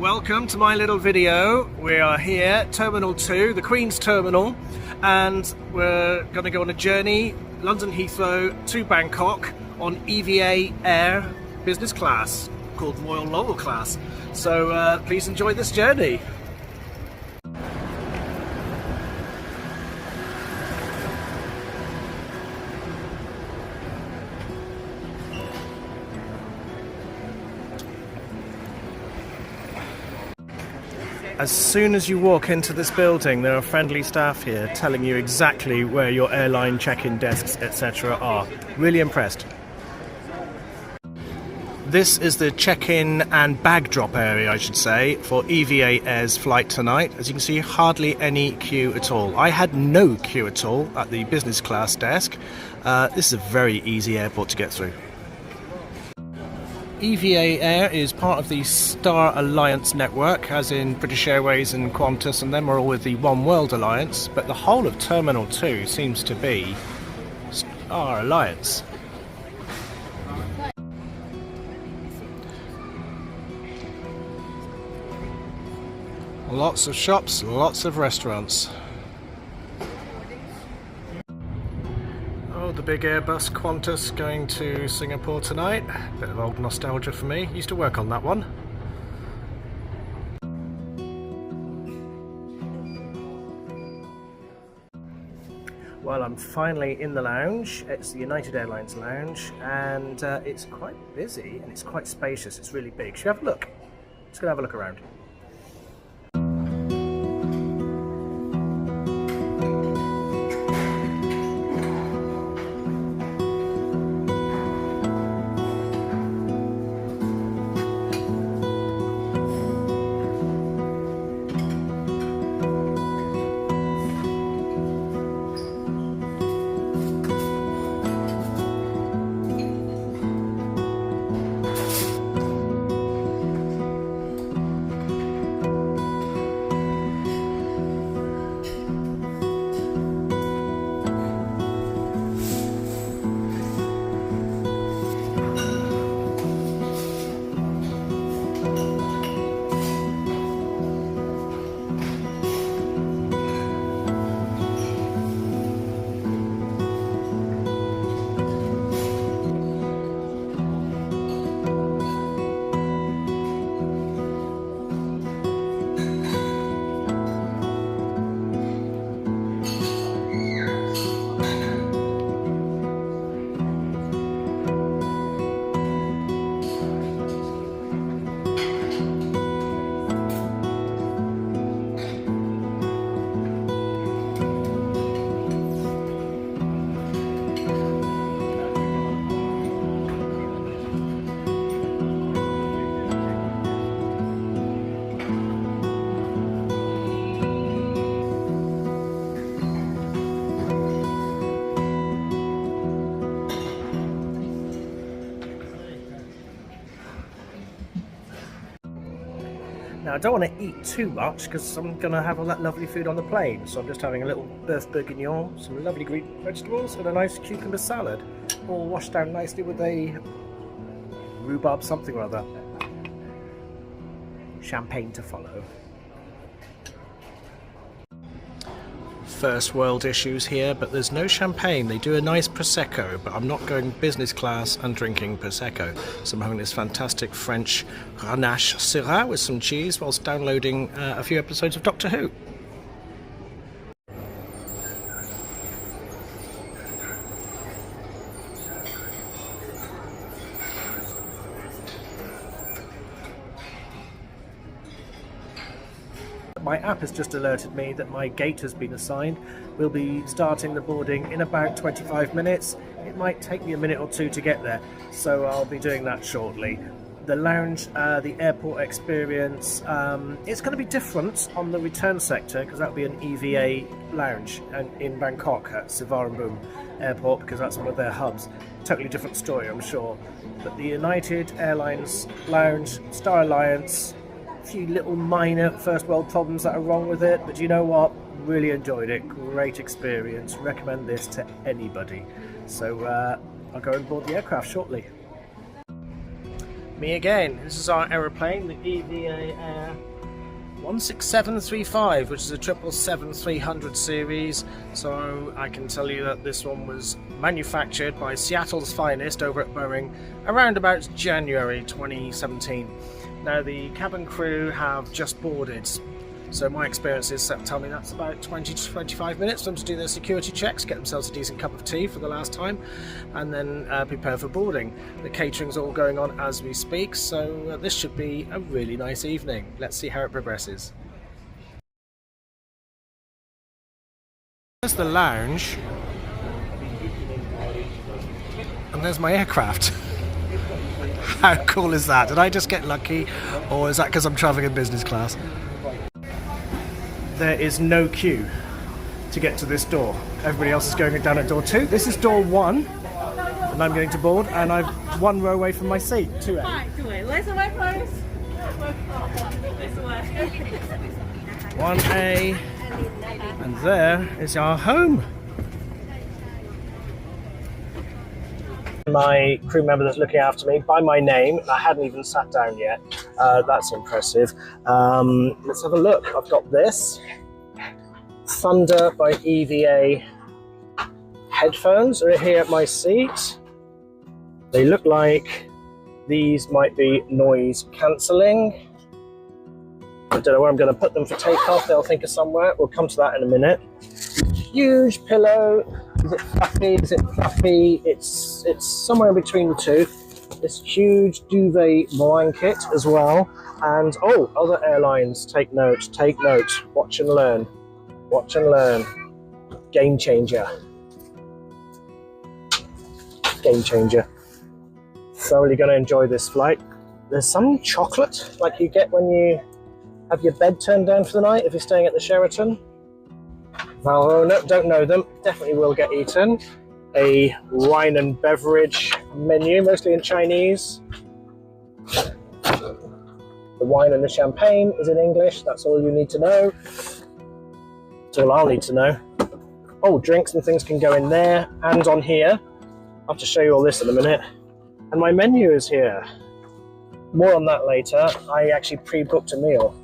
welcome to my little video. We are here, Terminal 2, the Queen's Terminal, and we're going to go on a journey, London Heathrow to Bangkok on EVA Air business class, called Royal Laurel class. So please enjoy this journey. As soon as you walk into this building, there are friendly staff here telling you exactly where your airline check-in desks, etc. are. Really impressed. This is the check-in and bag drop area, I should say, for EVA Air's flight tonight. As you can see, hardly any queue at all. I had no queue at all at the business class desk. This is a very easy airport to get through. EVA Air is part of the Star Alliance network, as in British Airways and Qantas, and them are all with the One World Alliance, but the whole of Terminal 2 seems to be Star Alliance. Lots of shops, lots of restaurants. The big Airbus Qantas going to Singapore tonight. Bit of old nostalgia for me. Used to work on that one. Well, I'm finally in the lounge. It's the United Airlines lounge, and it's quite busy and it's quite spacious. It's really big. Should we have a look? Let's go have a look around. Now, I don't want to eat too much because I'm going to have all that lovely food on the plane. So I'm just having a little bœuf bourguignon, some lovely green vegetables and a nice cucumber salad. All washed down nicely with a rhubarb something or other. Champagne to follow. First world issues here, but there's no champagne. They do a nice Prosecco, but I'm not going business class and drinking Prosecco. So I'm having this fantastic French Grenache Syrah with some cheese whilst downloading a few episodes of Doctor Who. My app has just alerted me that my gate has been assigned. We'll be starting the boarding in about 25 minutes. It might take me a minute or two to get there, so I'll be doing that shortly. The lounge, the airport experience, it's going to be different on the return sector because that'll be an EVA lounge in Bangkok at Sevaramboom Airport because that's one of their hubs. Totally different story, I'm sure. But the United Airlines lounge, Star Alliance, a few little minor first world problems that are wrong with it, but you know what? Really enjoyed it. Great experience. Recommend this to anybody. So I'll go and board the aircraft shortly. Me again. This is our aeroplane, the EVA Air 16735, which is a 777-300 series. So I can tell you that this one was manufactured by Seattle's finest over at Boeing around about January 2017. Now the cabin crew have just boarded, so my experiences tell me that's about 20 to 25 minutes for them to do their security checks, get themselves a decent cup of tea for the last time, and then prepare for boarding. The catering's all going on as we speak, so this should be a really nice evening. Let's see how it progresses. There's the lounge, and there's my aircraft. How cool is that? Did I just get lucky, or is that because I'm travelling in business class? There is no queue to get to this door. Everybody else is going down at door 2. This is door 1, and I'm going to board, and I'm 1 row away from my seat. 2A. 1A, and there is our home. My crew member that's looking after me by my name. I hadn't even sat down yet. That's impressive. Let's have a look. I've got this Thunder by EVA headphones are here at my seat. They look like these might be noise cancelling. I don't know where I'm going to put them for takeoff. They'll think of somewhere. We'll come to that in a minute. Huge pillow. Is it fluffy? Is it fluffy? It's somewhere in between the two. This huge duvet blanket as well. And oh, other airlines, take note, take note. Watch and learn. Watch and learn. Game changer. Game changer. Thoroughly going to enjoy this flight. There's some chocolate like you get when you have your bed turned down for the night if you're staying at the Sheraton. Well, no, don't know them. Definitely will get eaten. A wine and beverage menu, mostly in Chinese. The wine and the champagne is in English. That's all you need to know. That's all I'll need to know. Oh, drinks and things can go in there and on here. I'll have to show you all this in a minute. And my menu is here. More on that later. I actually pre-booked a meal.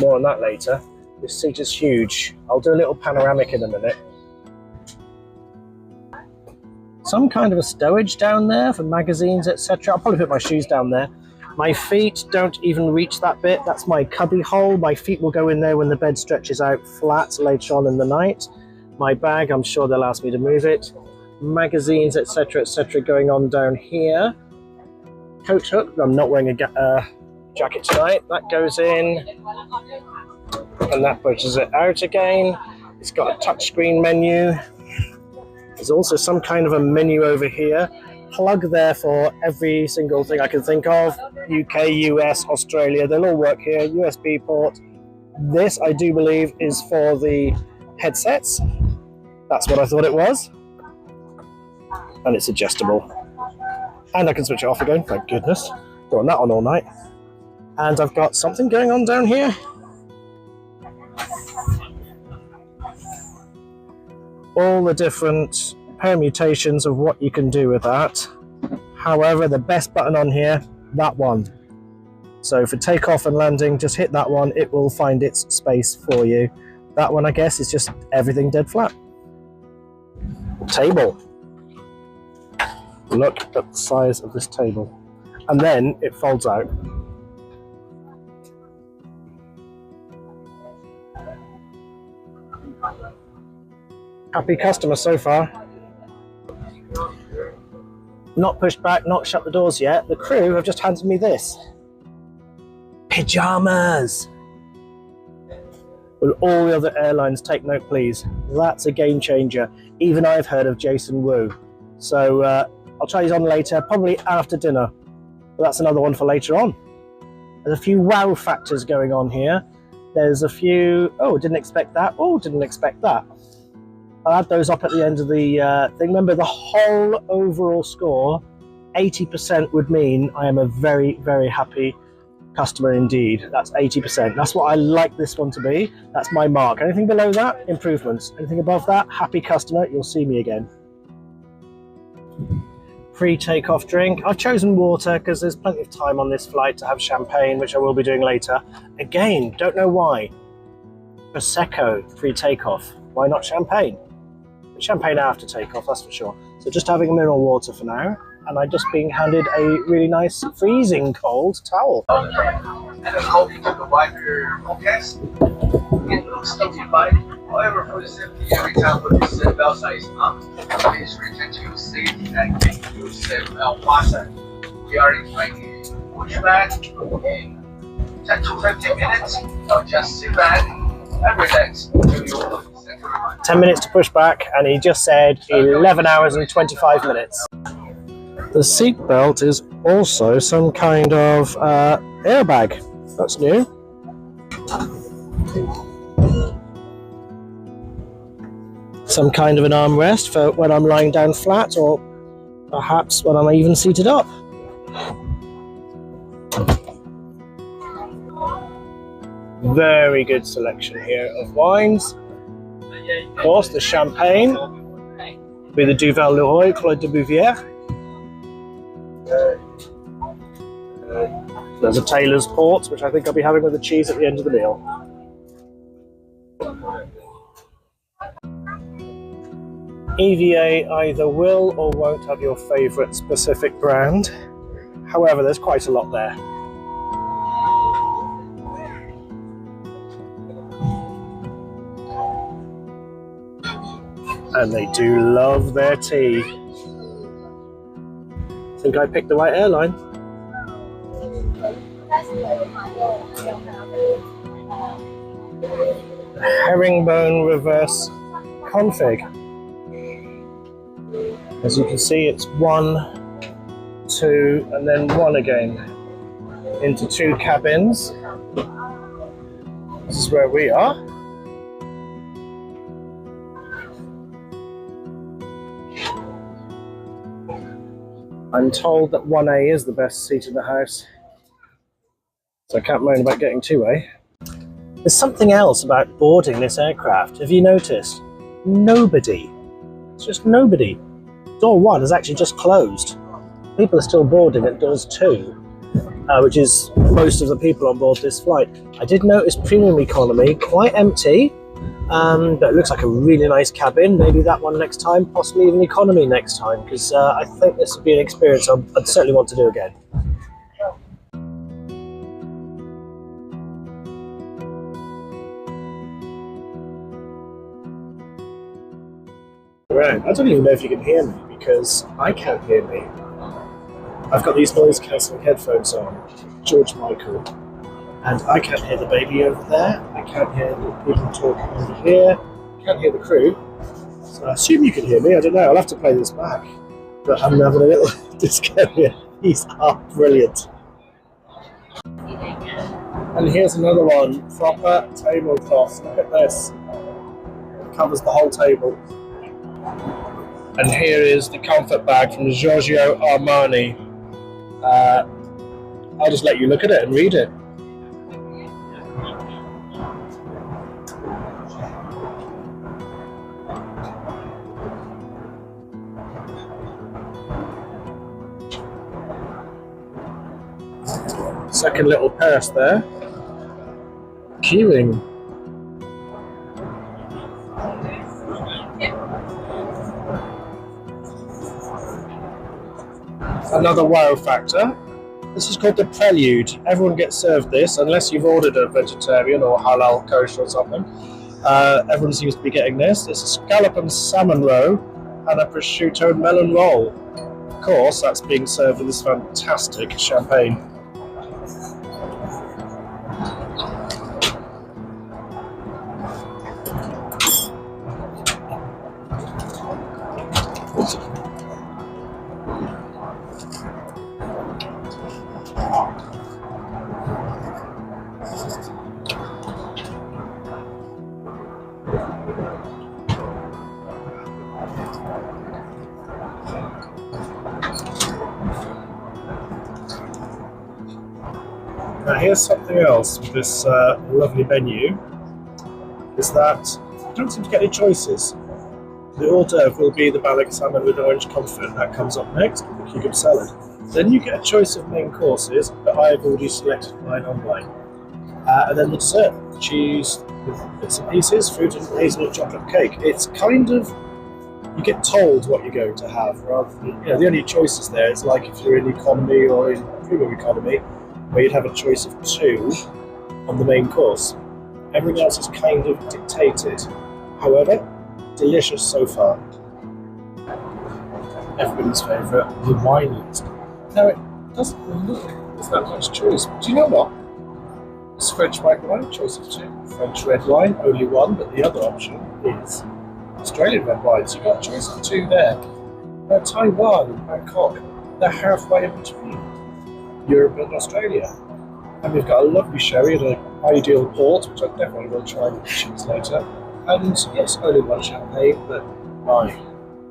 More on that later. This seat is huge. I'll do a little panoramic in a minute. Some kind of a stowage down there for magazines, etc. I'll probably put my shoes down there. My feet don't even reach that bit. That's my cubby hole. My feet will go in there when the bed stretches out flat later on in the night. My bag, I'm sure they'll ask me to move it. Magazines, etc., etc. going on down here. Coat hook. I'm not wearing a jacket tonight. That goes in. And that pushes it out again. It's got a touchscreen menu. There's also some kind of a menu over here. Plug there for every single thing I can think of. UK, US, Australia, they'll all work here. USB port. This, I do believe, is for the headsets. That's what I thought it was. And it's adjustable. And I can switch it off again, thank goodness. Don't want that on all night. And I've got something going on down here. All the different permutations of what you can do with that. However, the best button on here, that one. So for takeoff and landing, just hit that one, it will find its space for you. That one, I guess, is just everything dead flat. Table. Look at the size of this table. And then it folds out. Happy customer so far. Not pushed back, not shut the doors yet. The crew have just handed me this. Pyjamas! Will all the other airlines take note, please? That's a game changer. Even I've heard of Jason Wu. So I'll try these on later, probably after dinner. But that's another one for later on. There's a few wow factors going on here. There's a few, oh, didn't expect that. Oh, didn't expect that. I'll add those up at the end of the thing. Remember, the whole overall score, 80% would mean I am a very, very happy customer indeed. That's 80%. That's what I like this one to be. That's my mark. Anything below that, improvements. Anything above that, happy customer, you'll see me again. pre-takeoff drink. I've chosen water because there's plenty of time on this flight to have champagne, which I will be doing later. Again, don't know why. Prosecco pre-takeoff. Why not champagne? Champagne after takeoff, that's for sure. So just having a mineral water for now, and I'm just being handed a really nice freezing cold towel. And a copy to provide your forecast. It looks notified. However, for the safety, every time when this bell sign is up, please return to your seat and get yourself fastened. We are inviting pushback in 10 to 15 minutes. So just sit back and relax. 10 minutes to push back, and he just said 11 hours and 25 minutes. The seat belt is also some kind of airbag. That's new. Some kind of an armrest for when I'm lying down flat, or perhaps when I'm even seated up. Very good selection here of wines. Of course, the champagne with the Duvel Leroy Claude de Bouvier. There's a Taylor's Port, which I think I'll be having with the cheese at the end of the meal. EVA either will or won't have your favourite specific brand. However, there's quite a lot there. And they do love their tea. I think I picked the right airline. Herringbone reverse config. As you can see, it's 1, 2, and then 1 again into 2 cabins. This is where we are. I'm told that 1A is the best seat in the house, so I can't moan about getting 2A. There's something else about boarding this aircraft. Have you noticed? Nobody. It's just nobody. Door 1 is actually just closed. People are still boarding at doors 2, which is most of the people on board this flight. I did notice premium economy, quite empty, but it looks like a really nice cabin. Maybe that one next time, possibly even economy next time, because I think this would be an experience I'd certainly want to do again. Right, I don't even know if you can hear me, because I can't hear me. I've got these noise cancelling headphones on, George Michael, and I can't hear the baby over there, I can't hear the people talking over here, I can't hear the crew, so I assume you can hear me. I don't know, I'll have to play this back, but I'm having a little disco here. These are brilliant. And here's another one, proper tablecloth. Look at this, it covers the whole table. And here is the comfort bag from Giorgio Armani. I'll just let you look at it and read it. Second little purse there. Keyring. Another wow factor. This is called the Prelude. Everyone gets served this, unless you've ordered a vegetarian or halal kosher or something. Everyone seems to be getting this. It's a scallop and salmon roe and a prosciutto and melon roll. Of course, that's being served with this fantastic champagne. Now here's something else with this lovely menu, is that you don't seem to get any choices. The hors d'oeuvre will be the Ballock salmon with orange comfort. That comes up next. We cucumber salad. Then you get a choice of main courses, but I have already selected mine online. And then the dessert, cheese with bits and pieces, fruit and hazelnut chocolate cake. It's kind of, you get told what you're going to have rather than, the only choices there. It's like if you're in economy or in premium economy, where you'd have a choice of 2 on the main course. Everything else is kind of dictated. However, delicious so far. Everybody's favourite, the wine list. Now, it doesn't look there's that much choice. But do you know what? It's French white wine, choice of 2. French red wine, only 1, but the other option is Australian red wine. So you've got a choice of 2 there. Now, Taiwan and Bangkok, they're halfway in between Europe and Australia. And we've got a lovely sherry and an ideal port, which I definitely will try with the cheese later. And yes, only 1 champagne, but my,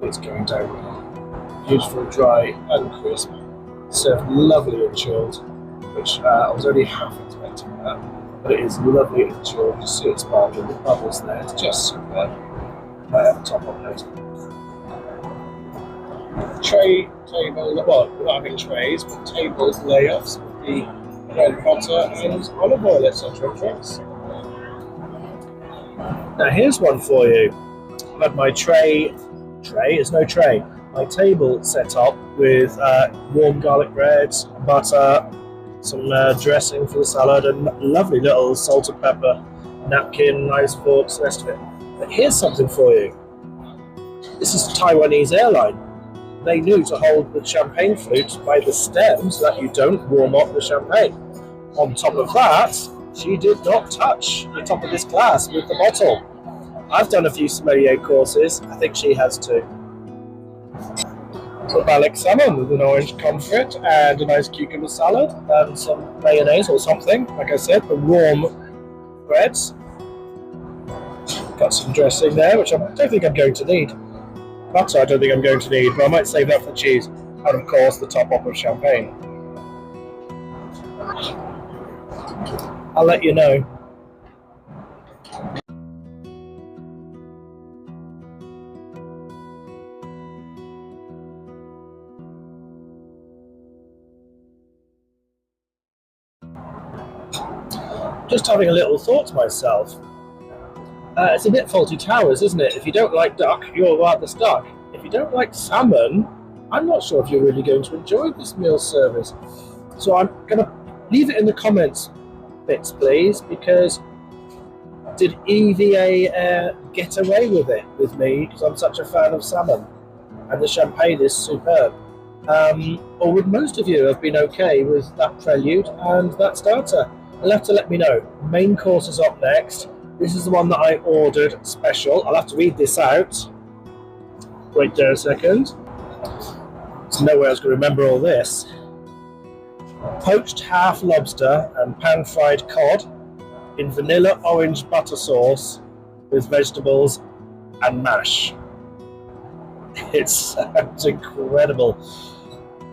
it's going down well. Beautiful, dry and crisp. Served lovely and chilled, which I was only half expecting that. But it is lovely and chilled. You see it sparkling, the bubbles there. It's just superb. Top on note. Tray, table, well, we're not having trays, but table layoffs with the bread butter and olive oil, etc. drinks. Now here's one for you. I've had my tray is no tray. My table set up with warm garlic bread, butter, some dressing for the salad, and lovely little salt and pepper napkin, knives, forks, the rest of it. But here's something for you. This is Taiwanese airline. They knew to hold the champagne flute by the stem so that you don't warm up the champagne. On top of that, she did not touch the top of this glass with the bottle. I've done a few sommelier courses. I think she has too. So Baltic salmon with an orange comfort and a nice cucumber salad and some mayonnaise or something. Like I said, the warm breads. Got some dressing there, which I don't think I'm going to need. Butter I don't think I'm going to need, but I might save that for cheese. And of course the top up of champagne. I'll let you know. Just having a little thought to myself. It's a bit Faulty Towers, isn't it? If you don't like duck, you're rather stuck. If you don't like salmon, I'm not sure if you're really going to enjoy this meal service. So I'm going to leave it in the comments bits, please, because did EVA get away with it with me because I'm such a fan of salmon and the champagne is superb? Or would most of you have been okay with that prelude and that starter? You'll have to let me know. Main course is up next. This is the one that I ordered special. I'll have to read this out. Wait there a second. There's no way I was going to remember all this. Poached half lobster and pan-fried cod in vanilla orange butter sauce with vegetables and mash. It sounds incredible.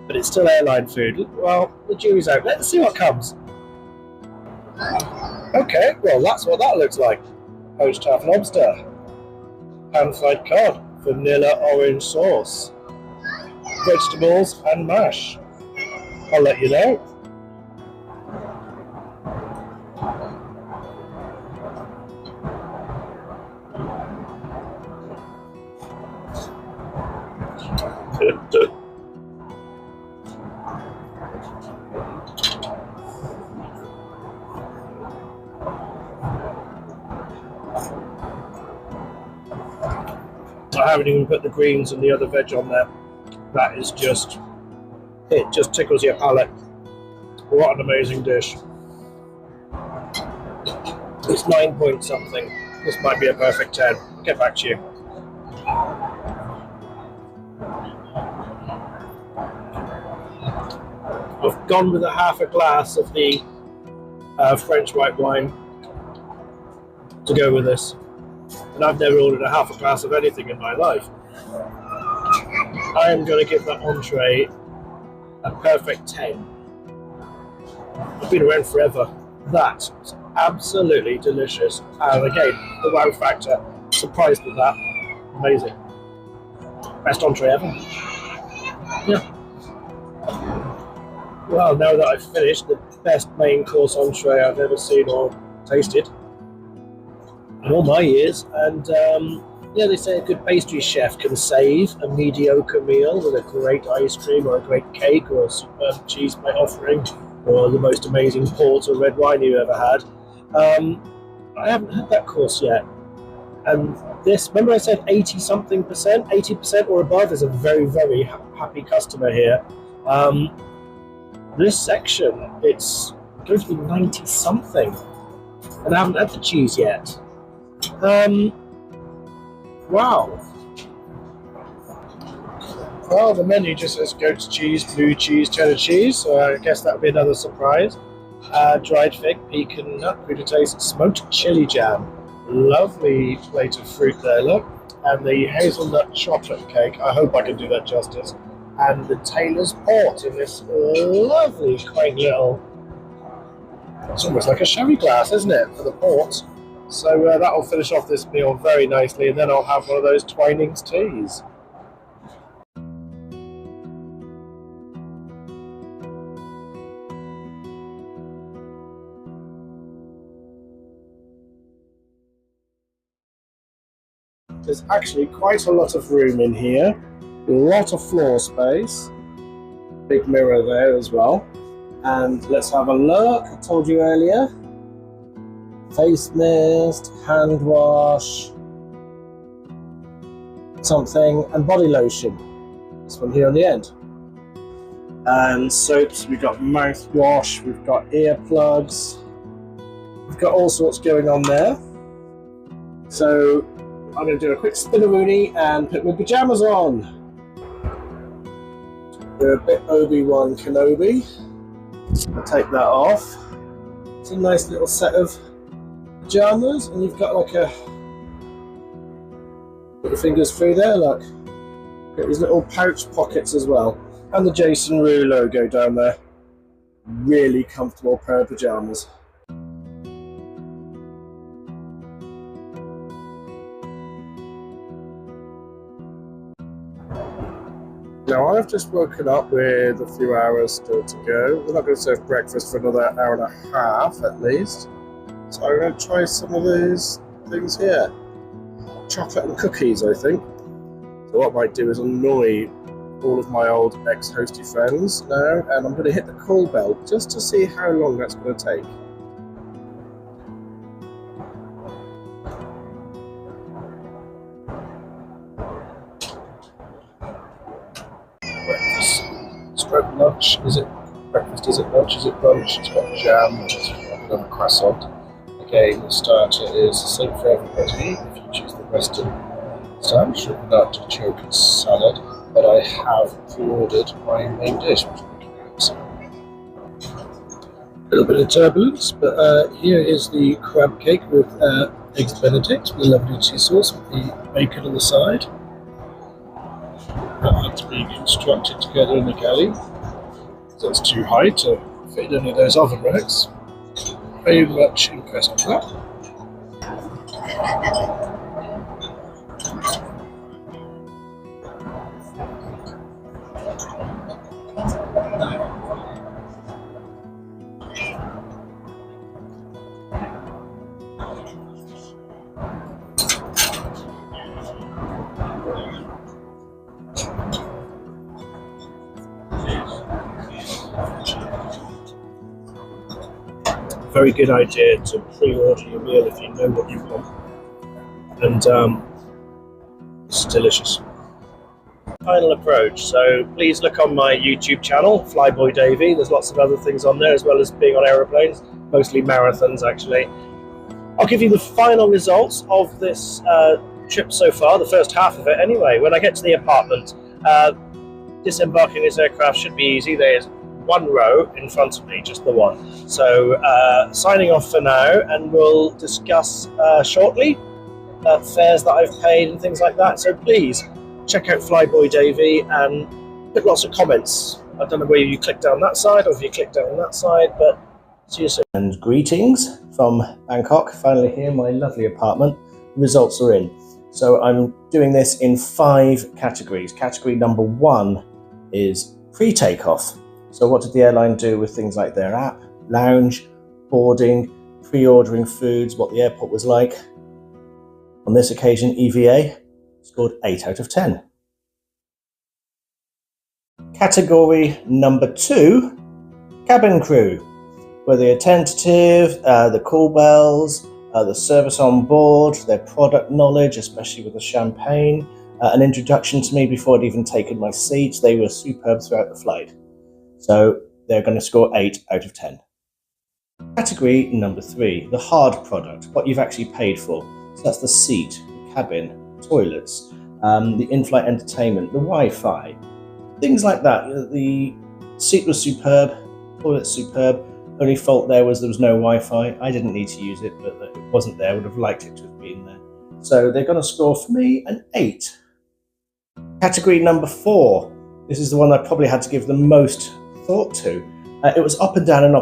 But it's still airline food. Well, the jury's out. Let's see what comes. Okay, well that's what that looks like. Poached half lobster, pan-fried cod, vanilla orange sauce, vegetables and mash. I'll let you know. I haven't even put the greens and the other veg on there. That is just, it just tickles your palate. What an amazing dish. It's 9 point something. This might be a perfect 10. I'll get back to you. I've gone with half a glass of the French white wine to go with this. And I've never ordered a half a glass of anything in my life. I am going to give that entree a perfect 10. I've been around forever. That is absolutely delicious. And again, the wow factor, surprised with that. Amazing. Best entree ever. Yeah. Well, now that I've finished, the best main course entree I've ever seen or tasted in all my years. And yeah, they say a good pastry chef can save a mediocre meal with a great ice cream or a great cake or a superb cheese plate offering or the most amazing port or red wine you've ever had. I haven't had that course yet. And this, remember I said 80 something percent, 80% or above is a very, very happy customer here. This section, it's going to be 90 something, and I haven't had the cheese yet. Wow. Well, the menu just says goat's cheese, blue cheese, cheddar cheese, so I guess that would be another surprise. Dried fig, pecan nut, crudité, smoked chili jam. Lovely plate of fruit there, look. And the hazelnut chocolate cake, I hope I can do that justice. And the Taylor's port in this lovely, quaint little, it's almost like a sherry glass, isn't it, for the port? So that'll finish off this meal very nicely, and then I'll have one of those Twinings teas. There's actually quite a lot of room in here, a lot of floor space, big mirror there as well. And let's have a look, I told you earlier, face mist, hand wash, something, and body lotion. This one here on the end. And soaps, we've got mouthwash, we've got earplugs, we've got all sorts going on there. So I'm going to do a quick spinaroonie and put my pajamas on. They're a bit Obi-Wan Kenobi. I'll take that off. It's a nice little set of pajamas, and you've got like a, put your fingers through there, look. Got these little pouch pockets as well. And the Jason Rue logo down there. Really comfortable pair of pajamas. Now I've just woken up with a few hours still to go. We're not going to serve breakfast for another hour and a half at least. So I'm going to try some of these things here. Chocolate and cookies, I think. So what I might do is annoy all of my old ex-hosty friends now, and I'm going to hit the call bell just to see how long that's going to take. Stroke lunch, is it breakfast, is it lunch, is it brunch? It's got jam, it's got a croissant. Again, the starter is the same for everybody. If you choose the Western style, shortened nut, choke and salad, but I have pre-ordered my main dish, which we can have. So a little bit of turbulence, but here is the crab cake with eggs Benedict with a lovely cheese sauce with the bacon on the side. That had to be constructed together in the galley. That's too high to fit in any of those oven racks. Very much impressed with that. Very good idea to pre-order your meal if you know what you want, and it's delicious. Final approach, so please look on my YouTube channel, Flyboy Davey. There's lots of other things on there as well as being on aeroplanes, mostly marathons actually. I'll give you the final results of this trip so far, the first half of it anyway. When I get to the apartment, disembarking this aircraft should be easy. There's one row in front of me, just the one. So signing off for now, and we'll discuss shortly fares that I've paid and things like that. So please check out Flyboy Davey and put lots of comments. I don't know whether you click down that side or if you click down that side, but see you soon. And greetings from Bangkok. Finally here, my lovely apartment. The results are in. So I'm doing this in 5 categories. Category number 1 is pre-takeoff. So what did the airline do with things like their app, lounge, boarding, pre-ordering foods, what the airport was like? On this occasion, EVA scored 8 out of 10. Category number 2, cabin crew. Were they attentive, the call bells, the service on board, their product knowledge, especially with the champagne, an introduction to me before I'd even taken my seat. They were superb throughout the flight. So they're going to score 8 out of 10. Category number 3, the hard product, what you've actually paid for. So that's the seat, the cabin, toilets, the in-flight entertainment, the Wi-Fi, things like that. The seat was superb, toilet superb. Only fault there was no Wi-Fi. I didn't need to use it, but it wasn't there. I would have liked it to have been there. So they're going to score for me an 8. Category number 4. This is the one I probably had to give the most thought to. It was up and down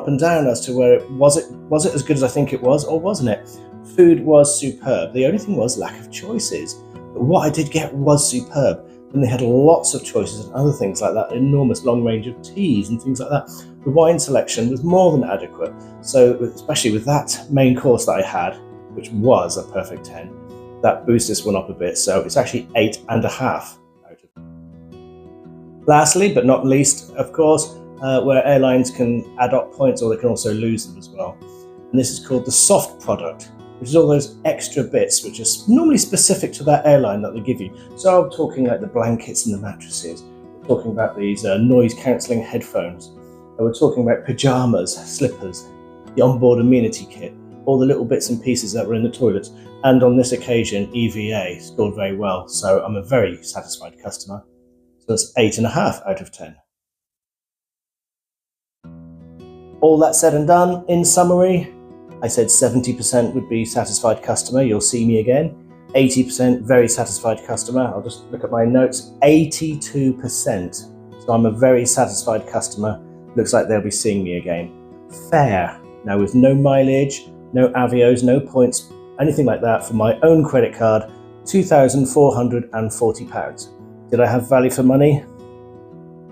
as to where was it as good as I think it was, or wasn't it? Food was superb. The only thing was lack of choices. But what I did get was superb. And they had lots of choices and other things like that, an enormous long range of teas and things like that. The wine selection was more than adequate. So especially with that main course that I had, which was a perfect 10, that boosts this one up a bit. So it's actually 8.5 out of 10. Lastly, but not least, of course, where airlines can add up points or they can also lose them as well. And this is called the soft product, which is all those extra bits which are normally specific to that airline that they give you. So I'm talking like the blankets and the mattresses. We're talking about these noise cancelling headphones. And we're talking about pyjamas, slippers, the onboard amenity kit, all the little bits and pieces that were in the toilets. And on this occasion, EVA scored very well. So I'm a very satisfied customer. So that's 8.5 out of 10. All that said and done, in summary, I said 70% would be satisfied customer, you'll see me again. 80% very satisfied customer, I'll just look at my notes, 82%. So I'm a very satisfied customer, looks like they'll be seeing me again. Fair, now with no mileage, no avios, no points, anything like that for my own credit card, £2,440. Did I have value for money?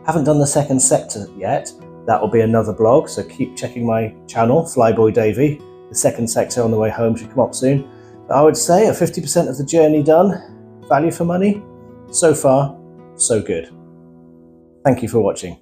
Haven't done the second sector yet. That will be another blog, so keep checking my channel, Flyboy Davey. The second sector on the way home should come up soon. But I would say a 50% of the journey done. Value for money? So far, so good. Thank you for watching.